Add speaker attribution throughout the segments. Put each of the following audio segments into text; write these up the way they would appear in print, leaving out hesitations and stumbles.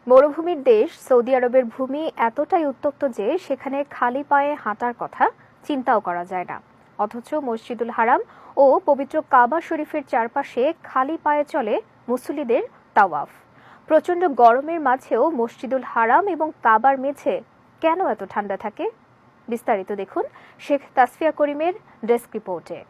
Speaker 1: মরুভূমির দেশ সৌদি আরবের ভূমি এতটাই উত্তপ্ত যে সেখানে খালি পায়ে হাঁটার কথা চিন্তাও করা যায় না। অথচ মসজিদুল হারাম ও পবিত্র কাবা শরীফের চারপাশে খালি পায়ে চলে মুসল্লিদের তাওয়াফ। প্রচণ্ড গরমের মাঝেও মসজিদুল হারাম এবং কাবার মেঝে কেন এত ঠান্ডা থাকে? বিস্তারিত দেখুন শেখ তাসফিয়া করিমের ডেস্ক রিপোর্টে।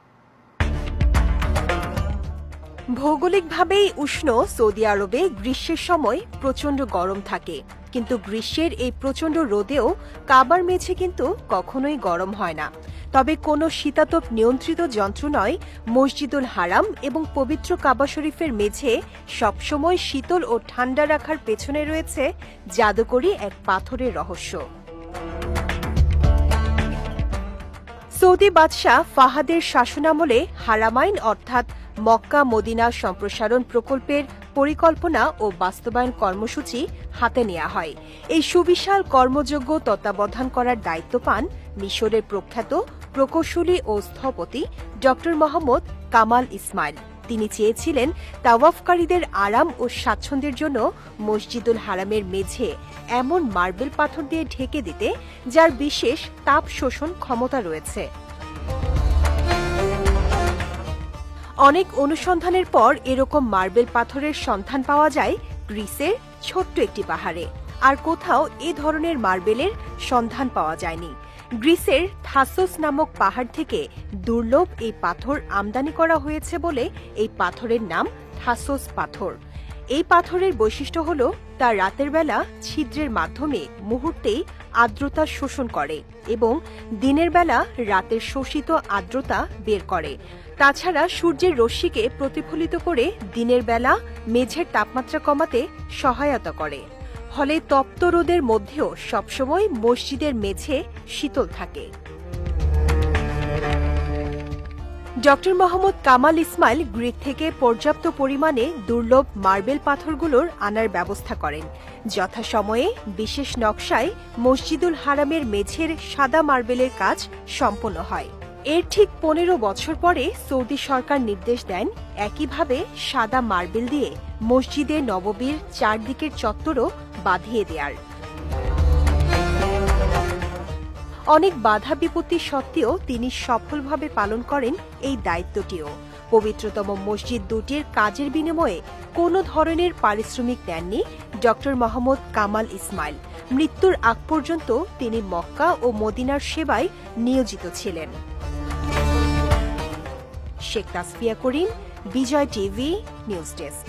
Speaker 2: ভৌগোলিকভাবেই উষ্ণ সৌদি আরবে গ্রীষ্মের সময় প্রচণ্ড গরম থাকে, কিন্তু গ্রীষ্মের এই প্রচণ্ড রোদেও কাবার মেঝে কিন্তু কখনোই গরম হয় না। তবে কোনো শীতাতপ নিয়ন্ত্রিত যন্ত্র নয়, মসজিদুল হারাম এবং পবিত্র কাবা শরীফের মেঝে সবসময় শীতল ও ঠান্ডা রাখার পেছনে রয়েছে জাদুকরী এক পাথরের রহস্য। সৌদি বাদশাহ ফাহাদের শাসনামলে হারামাইন অর্থাৎ মক্কা মদিনা সম্প্রসারণ প্রকল্পের পরিকল্পনা ও বাস্তবায়ন কর্মসূচি হাতে নেওয়া হয়। এই সুবিশাল কর্মযজ্ঞ তত্ত্বাবধান করার দায়িত্ব পান মিশরের প্রখ্যাত প্রকৌশলী ও স্থপতি ড মোহাম্মদ কামাল ইসমাইল। তিনি চেয়েছিলেন তাওয়াফকারীদের আরাম ও স্বাচ্ছন্দ্যের জন্য মসজিদুল হারামের মেঝে এমন মার্বেল পাথর দিয়ে ঢেকে দিতে যার বিশেষ তাপ শোষণ ক্ষমতা রয়েছে। অনেক অনুসন্ধানের পর এরকম মার্বেল পাথরের সন্ধান পাওয়া যায় গ্রিসের ছোট্ট একটি পাহাড়ে। আর কোথাও এ ধরনের মার্বেলের সন্ধান পাওয়া যায়নি। গ্রিসের থাসোস নামক পাহাড় থেকে দুর্লভ এই পাথর আমদানি করা হয়েছে বলে এই পাথরের নাম থাসোস পাথর। এই পাথরের বৈশিষ্ট্য হল তা রাতের বেলা ছিদ্রের মাধ্যমে মুহূর্তেই আর্দ্রতা শোষণ করে এবং দিনের বেলা রাতের শোষিত আর্দ্রতা বের করে। তাছাড়া সূর্যের রশ্মিকে প্রতিফলিত করে দিনের বেলা মেঝের তাপমাত্রা কমাতে সহায়তা করে। ফলে তপ্ত রোদের মধ্যেও সবসময় মসজিদের মেঝে শীতল থাকে। ড মোহাম্মদ কামাল ইসমাইল গ্রিক থেকে পর্যাপ্ত পরিমাণে দুর্লভ মার্বেল পাথরগুলোর আনার ব্যবস্থা করেন। যথাসময়ে বিশেষ নকশায় মসজিদুল হারামের মেঝের সাদা মার্বেলের কাজ সম্পন্ন হয়। এর ঠিক 15 বছর পরে সৌদি সরকার নির্দেশ দেন একইভাবে সাদা মার্বেল দিয়ে মসজিদে নববীর চারদিকের চত্বরও বাঁধিয়ে দেয়ার। অনেক বাধা বিপত্তি সত্ত্বেও তিনি সফলভাবে পালন করেন এই দায়িত্বটিও। পবিত্রতম মসজিদ দুটির কাজের বিনিময়ে কোনো ধরনের পারিশ্রমিক দেননি ড মোহাম্মদ কামাল ইসমাইল। মৃত্যুর আগ পর্যন্ত তিনি মক্কা ও মদিনার সেবায় নিয়োজিত ছিলেন। শেখ তাসফিয়া করিম, বিজয় টিভি, নিউজ ডেস্ক।